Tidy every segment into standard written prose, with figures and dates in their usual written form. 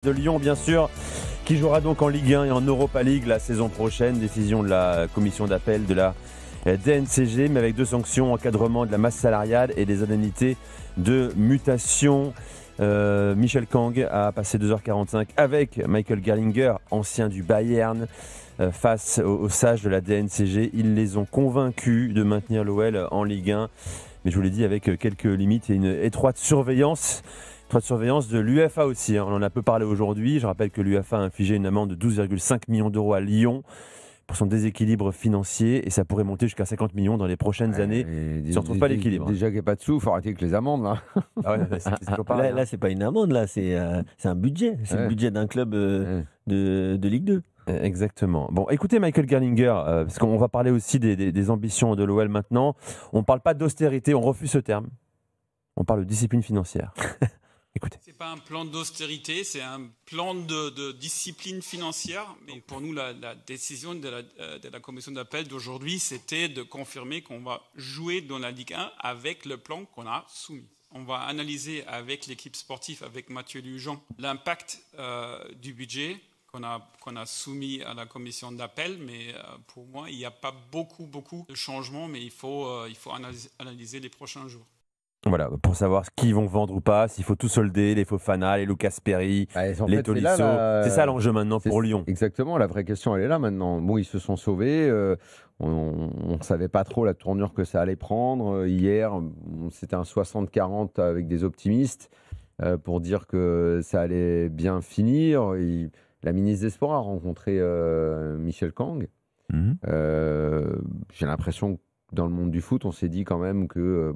De Lyon, bien sûr, qui jouera donc en Ligue 1 et en Europa League la saison prochaine. Décision de la commission d'appel de la DNCG, mais avec 2 sanctions: encadrement de la masse salariale et des indemnités de mutation. Michel Kang a passé 2h45 avec Michael Gerlinger, ancien du Bayern, face aux sages de la DNCG. Ils les ont convaincus de maintenir l'OL en Ligue 1, mais je vous l'ai dit, avec quelques limites et une étroite surveillance de l'UEFA aussi. On en a peu parlé aujourd'hui. Je rappelle que l'UEFA a infligé une amende de 12,5 millions d'euros à Lyon pour son déséquilibre financier, et ça pourrait monter jusqu'à 50 millions dans les prochaines années si on ne retrouve pas l'équilibre. Déjà qu'il n'y a pas de sous, il faut arrêter avec les amendes. Là, c'est toujours pareil, là c'est pas une amende, là c'est un budget. C'est le budget d'un club de Ligue 2. Exactement. Bon, écoutez Michael Gerlinger, parce qu'on va parler aussi des ambitions de l'OL maintenant. On ne parle pas d'austérité, on refuse ce terme. On parle de discipline financière. Écoutez. Ce n'est pas un plan d'austérité, c'est un plan de discipline financière. Mais pour nous, la décision de la commission d'appel d'aujourd'hui, c'était de confirmer qu'on va jouer dans la Ligue 1 avec le plan qu'on a soumis. On va analyser avec l'équipe sportive, avec Mathieu Lujan, l'impact du budget qu'on a soumis à la commission d'appel. Mais pour moi, il n'y a pas beaucoup de changements, mais il faut analyser les prochains jours. Voilà, pour savoir ce qu'ils vont vendre ou pas, s'il faut tout solder, les Fofana, les Lucas Perry, les Tolisso. C'est ça l'enjeu maintenant pour Lyon. Exactement, la vraie question elle est là maintenant. Bon, ils se sont sauvés, on ne savait pas trop la tournure que ça allait prendre. Hier, c'était un 60-40 avec des optimistes pour dire que ça allait bien finir. La ministre des Sports a rencontré Michel Kang. J'ai l'impression que dans le monde du foot, on s'est dit quand même que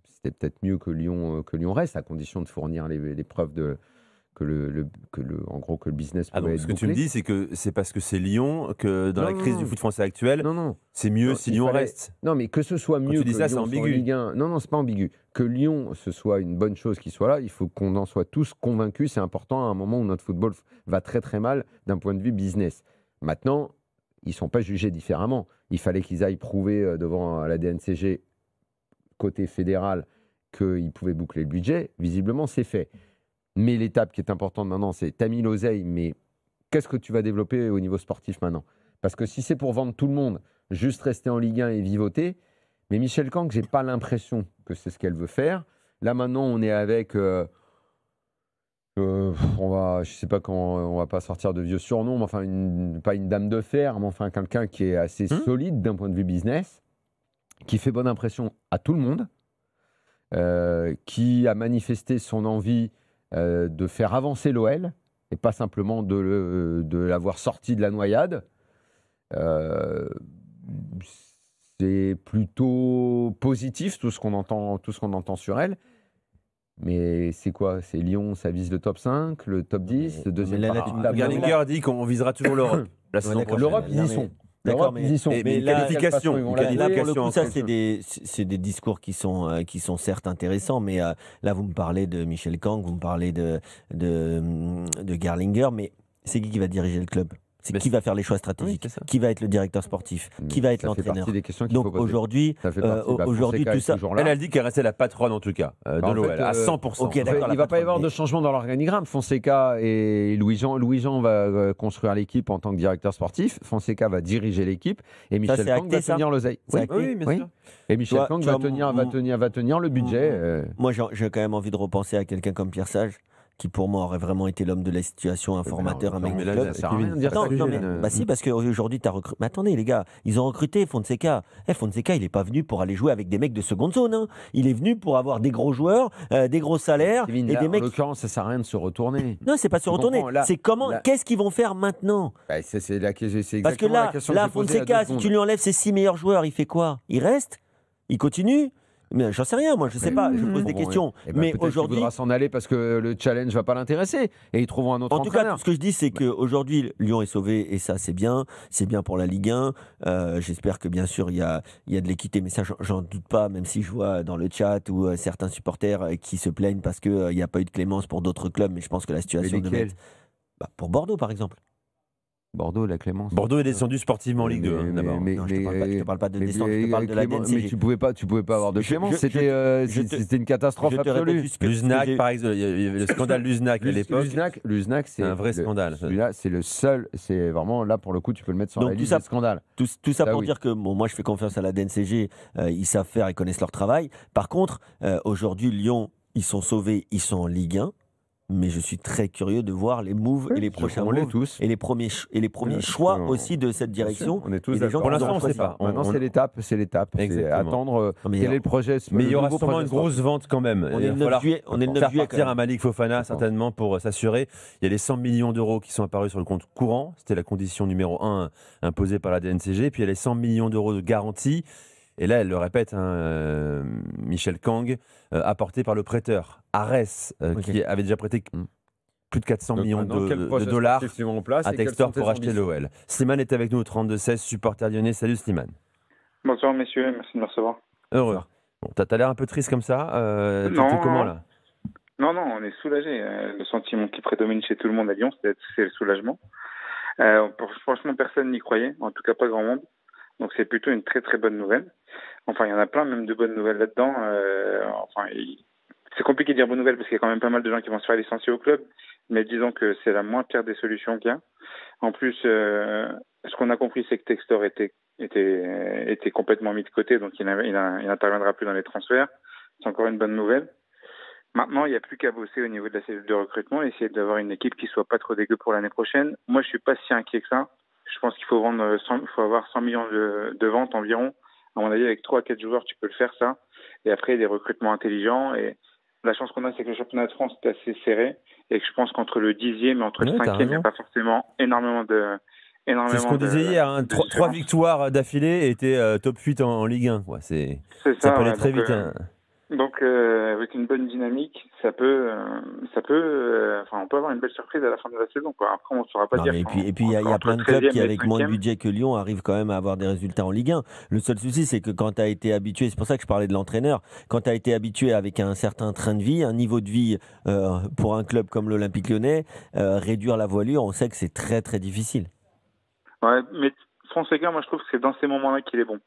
c'était peut-être mieux que Lyon reste, à condition de fournir les preuves que le business pouvait être ce que bouclé. tu me dis, c'est que c'est parce que c'est Lyon que dans la crise du foot français actuel, c'est mieux si Lyon reste. Non, mais que ce soit mieux que Lyon soit en Ligue 1. Non, c'est pas ambigu. Que Lyon, ce soit une bonne chose qu'il soit là, il faut qu'on en soit tous convaincus. C'est important à un moment où notre football va très très mal d'un point de vue business. Maintenant, ils ne sont pas jugés différemment. Il fallait qu'ils aillent prouver devant la DNCG, côté fédéral, qu'ils pouvaient boucler le budget. Visiblement, c'est fait. Mais l'étape qui est importante maintenant, c'est t'as mis l'oseille, mais qu'est-ce que tu vas développer au niveau sportif maintenant? Parce que si c'est pour vendre tout le monde, juste rester en Ligue 1 et vivoter, mais Michel Kang, j'ai pas l'impression que c'est ce qu'elle veut faire. Là maintenant, on est avec, je sais pas quand, on va pas sortir de vieux surnoms, mais enfin pas une dame de fer, mais enfin quelqu'un qui est assez solide d'un point de vue business, qui fait bonne impression à tout le monde. Qui a manifesté son envie de faire avancer l'OL et pas simplement de l'avoir sorti de la noyade. C'est plutôt positif tout ce qu'on entend sur elle. Mais c'est quoi? C'est Lyon, ça vise le top 5, le top 10, le deuxième. Gerlinger dit qu'on visera toujours l'Europe. L'Europe, ils y sont. D'accord, mais une qualification. Là, pour le coup, ça, c'est des discours qui sont certes intéressants, mais là, vous me parlez de Michel Kang, vous me parlez de Gerlinger, mais c'est qui va diriger le club? C'est qui va faire les choix stratégiques? Qui va être le directeur sportif? Qui va être l'entraîneur? Donc aujourd'hui, tout ça. Elle a dit qu'elle restait la patronne en tout cas de l'OL à 100%. Okay, il ne va pas y avoir de changement dans l'organigramme. Fonseca et Louis-Jean va construire l'équipe en tant que directeur sportif. Fonseca va diriger l'équipe et Michel Kang va tenir l'oseille. Oui, bien sûr. Et Michel Kang va tenir le budget. Moi, j'ai quand même envie de repenser à quelqu'un comme Pierre Sage, qui pour moi aurait vraiment été l'homme de la situation, un formateur, un mec de club. Ça sert à rien de dire ça. Bah si, parce qu'aujourd'hui, tu as recruté. Mais attendez, les gars, ils ont recruté Fonseca. Fonseca, il n'est pas venu pour aller jouer avec des mecs de seconde zone. Hein. Il est venu pour avoir des gros joueurs, des gros salaires. Kevin, et des mecs. En l'occurrence, ça ne sert à rien de se retourner. Non, c'est pas se retourner. C'est comment. Qu'est-ce qu'ils vont faire maintenant? C'est la question. Parce que là Fonseca, si tu lui enlèves ses 6 meilleurs joueurs, il fait quoi? Il reste? Il continue? Mais j'en sais rien, moi, je sais pas, je pose des questions. Mais aujourd'hui, il voudra s'en aller parce que le challenge va pas l'intéresser et ils trouveront un autre entraîneur. En tout cas, tout ce que je dis, c'est qu'aujourd'hui, Lyon est sauvé et ça, c'est bien pour la Ligue 1. J'espère que bien sûr, il y a de l'équité, mais ça, j'en doute pas, même si je vois dans le chat ou certains supporters qui se plaignent parce qu'il n'y a pas eu de clémence pour d'autres clubs, mais je pense que la situation de mettre, pour Bordeaux, par exemple. Bordeaux, la Clémence. Bordeaux est descendu sportivement en Ligue 2, d'abord. Non, je te parle pas de descente, je te parle de la Clément, DNCG. mais tu pouvais pas avoir de Clémence. C'était une catastrophe je te répète absolue. juste que Luznac, par exemple, il y avait le scandale Luznac à l'époque. Luznac, c'est un vrai scandale. Celui-là, c'est le seul. C'est vraiment là pour le coup, tu peux le mettre sur Donc, la liste des scandales. Tout ça Ça, pour oui. dire que moi je fais confiance à la DNCG, ils savent faire, ils connaissent leur travail. Par contre, aujourd'hui Lyon, ils sont sauvés, ils sont en Ligue 1. Mais je suis très curieux de voir les moves et les prochains moves tous. et les premiers choix aussi de cette direction. On est tous et des gens d'accord. Pour qui l'instant, on vont ne sait choisir. pas. Maintenant, c'est l'étape. C'est Exactement. attendre Non, mais quel est le projet. Mais il y aura nouveau sûrement projet une grosse vente quand même. On Il est va le 9 falloir juillet, on est le 9 faire juillet quand partir même. un Malik Fofana certainement pour s'assurer. Il y a les 100 millions d'euros qui sont apparus sur le compte courant. C'était la condition numéro 1 imposée par la DNCG. Puis il y a les 100 millions d'euros de garantie. Et là, elle le répète, Michel Kang, apporté par le prêteur Arès, qui avait déjà prêté plus de 400 millions de dollars à Textor pour acheter l'OL. Slimane est avec nous au 32-16, supporter lyonnais. Salut Slimane. Bonsoir messieurs, merci de me recevoir. Heureux. Bon, t'as l'air un peu triste comme ça. T'es comment là? Non, on est soulagé. Le sentiment qui prédomine chez tout le monde à Lyon, c'est le soulagement. Franchement, personne n'y croyait, en tout cas pas grand monde. Donc c'est plutôt une très très bonne nouvelle. Enfin, il y en a plein même de bonnes nouvelles là-dedans. C'est compliqué de dire bonne nouvelle parce qu'il y a quand même pas mal de gens qui vont se faire licencier au club. Mais disons que c'est la moins pire des solutions qu'il y a. En plus, ce qu'on a compris, c'est que Textor était complètement mis de côté, donc il n'interviendra plus dans les transferts. C'est encore une bonne nouvelle. Maintenant, il n'y a plus qu'à bosser au niveau de la cellule de recrutement et essayer d'avoir une équipe qui soit pas trop dégueu pour l'année prochaine. Moi, je suis pas si inquiet que ça. Je pense qu'il faut avoir 100 millions de ventes environ. À mon avis, avec 3 à 4 joueurs, tu peux le faire, ça. Et après, des recrutements intelligents. Et la chance qu'on a, c'est que le championnat de France est assez serré. Et que je pense qu'entre le 10e et entre le 5e, il n'y a pas forcément énormément de... C'est ce qu'on disait hier, 3 victoires d'affilée et était top 8 en Ligue 1. Quoi. Ça peut aller très vite. Donc, avec une bonne dynamique, on peut avoir une belle surprise à la fin de la saison. Quoi. Après, on ne saura pas dire. Et puis, il y a plein de clubs qui, avec moins de budget que Lyon, arrivent quand même à avoir des résultats en Ligue 1. Le seul souci, c'est que quand tu as été habitué, c'est pour ça que je parlais de l'entraîneur, quand tu as été habitué avec un certain train de vie, un niveau de vie pour un club comme l'Olympique Lyonnais, réduire la voilure, on sait que c'est très très difficile. Ouais, mais Fonseca, moi je trouve que c'est dans ces moments-là qu'il est bon.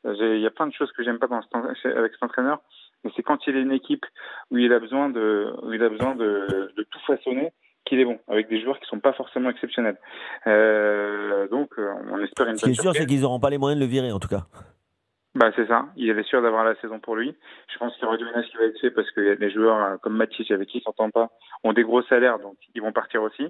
Il y a plein de choses que j'aime pas avec cet entraîneur, mais c'est quand il est une équipe où il a besoin de tout façonner qu'il est bon, avec des joueurs qui sont pas forcément exceptionnels. Donc on espère une bonne surprise. Ce qui est sûr, c'est qu'ils n'auront pas les moyens de le virer en tout cas. Bah c'est ça, il est sûr d'avoir la saison pour lui. Je pense qu'il y aura du ménage qui va être fait parce qu'il y a des joueurs comme Matic avec qui il s'entend pas, ont des gros salaires, donc ils vont partir aussi.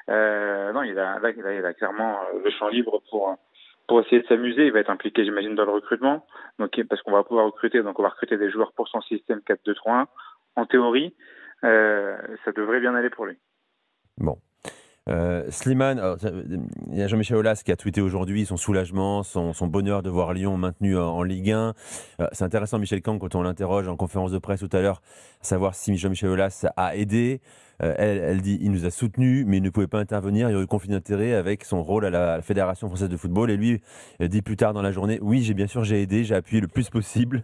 Non, il a clairement le champ libre pour essayer de s'amuser. Il va être impliqué, j'imagine, dans le recrutement. Donc, parce qu'on va pouvoir recruter, donc on va recruter des joueurs pour son système 4-2-3-1. En théorie, ça devrait bien aller pour lui. Bon. Slimane, il y a Jean-Michel Aulas qui a tweeté aujourd'hui son soulagement, son bonheur de voir Lyon maintenu en Ligue 1. C'est intéressant, Michel Kang, quand on l'interroge en conférence de presse tout à l'heure, savoir si Jean-Michel Aulas a aidé. Elle dit il nous a soutenus, mais il ne pouvait pas intervenir. Il y a eu conflit d'intérêt avec son rôle à la Fédération française de football. Et lui dit plus tard dans la journée oui, j'ai aidé, j'ai appuyé le plus possible.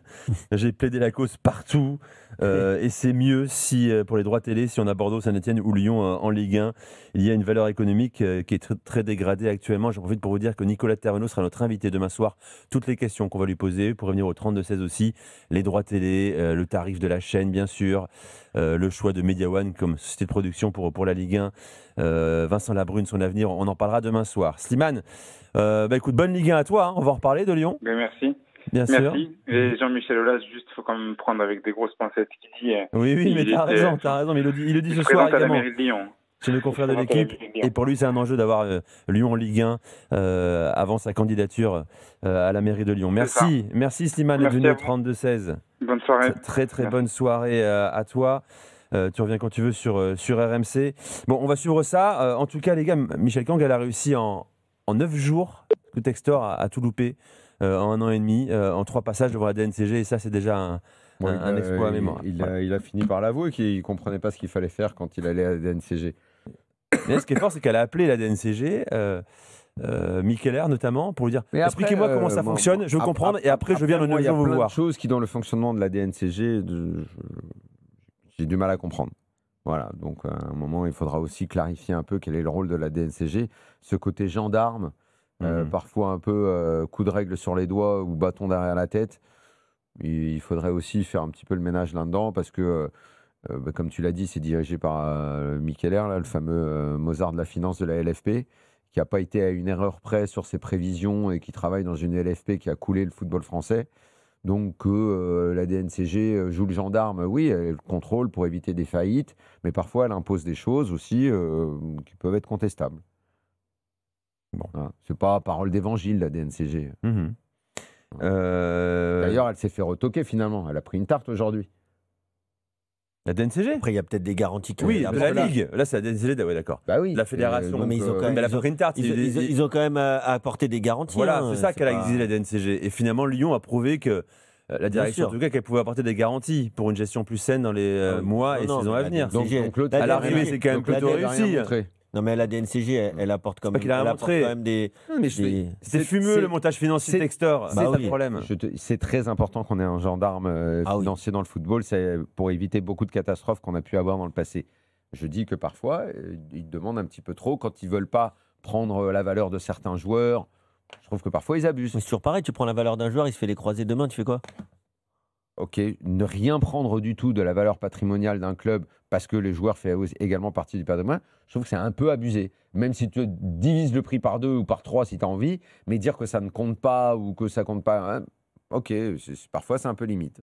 J'ai plaidé la cause partout. Et c'est mieux si, pour les droits télé, si on a Bordeaux, Saint-Etienne ou Lyon en Ligue 1. Il y a une valeur économique qui est très, très dégradée actuellement. J'en profite pour vous dire que Nicolas Tervenot sera notre invité demain soir. Toutes les questions qu'on va lui poser, vous pourrez venir au 32-16 aussi. Les droits télé, le tarif de la chaîne, bien sûr. Le choix de Media One comme société de production pour la Ligue 1. Vincent Labrune, son avenir, on en parlera demain soir. Slimane, écoute, bonne Ligue 1 à toi. On va en reparler de Lyon. Ben, merci. Bien sûr. Merci. Et Jean-Michel Aulas, juste, il faut quand même prendre avec des grosses pincettes ce qu'il dit. Oui, mais t'as raison, mais il le dit ce soir également. À la mairie de Lyon. Chez nos confrères de l'équipe. Et pour lui, c'est un enjeu d'avoir Lyon en Ligue 1 avant sa candidature à la mairie de Lyon. Merci Slimane d'être venu au 32-16. Bonne soirée. Très bonne soirée à toi. Tu reviens quand tu veux sur RMC. Bon, on va suivre ça. En tout cas, les gars, Michel Kang, elle a réussi en 9 jours, que Textor a tout loupé, en 1 an et demi, en 3 passages devant la DNCG. Et ça, c'est déjà un exploit à mémoire. Il a fini par l'avouer qu'il ne comprenait pas ce qu'il fallait faire quand il allait à la DNCG. Mais ce qui est fort, c'est qu'elle a appelé la DNCG, Mikeller notamment, pour lui dire expliquez-moi comment ça fonctionne, je veux comprendre, et après je viens le 9 jours vous voir. Il y a plein de choses qui, dans le fonctionnement de la DNCG, j'ai du mal à comprendre. Voilà, donc à un moment, il faudra aussi clarifier un peu quel est le rôle de la DNCG. Ce côté gendarme, parfois un peu coup de règle sur les doigts ou bâton derrière la tête, il faudrait aussi faire un petit peu le ménage là-dedans parce que, comme tu l'as dit, c'est dirigé par Michel Heller, là, le fameux Mozart de la finance de la LFP, qui n'a pas été à une erreur près sur ses prévisions et qui travaille dans une LFP qui a coulé le football français. Donc la DNCG joue le gendarme, oui, elle contrôle pour éviter des faillites, mais parfois elle impose des choses aussi qui peuvent être contestables. Bon, hein, c'est pas parole d'évangile la DNCG. D'ailleurs, elle s'est fait retoquer finalement. Elle a pris une tarte aujourd'hui. La DNCG. Après, il y a peut-être des garanties. Oui, de la Ligue. Là, c'est la DNCG, ouais, d'accord. Bah oui. La fédération. mais ils ont quand même, elle a pris une tarte. Ils ont quand même apporté des garanties. Voilà, hein, c'est ça qu'elle a pas- exigé la DNCG. Et finalement, Lyon a prouvé que la direction, en sûr. tout cas, qu'elle pouvait apporter des garanties pour une gestion plus saine dans les mois et Non, saisons mais à la venir. DNCG, l'autre, à l'arrivée, c'est quand même donc l'autre, plutôt elle a rien réussi. montré. Non, mais la DNCG, elle apporte quand pas même, qu'il a elle rien apporte montré. quand même des. Mais C'est fumeux le montage financier c'est- Textor. Bah C'est ça oui. le problème. C'est très important qu'on ait un gendarme Ah oui. financier dans le football, c'est pour éviter beaucoup de catastrophes qu'on a pu avoir dans le passé. Je dis que parfois, ils demandent un petit peu trop quand ils veulent pas prendre la valeur de certains joueurs. Je trouve que parfois ils abusent. Mais c'est toujours pareil, tu prends la valeur d'un joueur, il se fait les croisés demain, tu fais quoi? Ok, ne rien prendre du tout de la valeur patrimoniale d'un club parce que les joueurs font également partie du patrimoine, je trouve que c'est un peu abusé. Même si tu divises le prix par 2 ou par 3 si tu as envie, mais dire que ça ne compte pas ou que ça compte pas, hein, ok, parfois c'est un peu limite.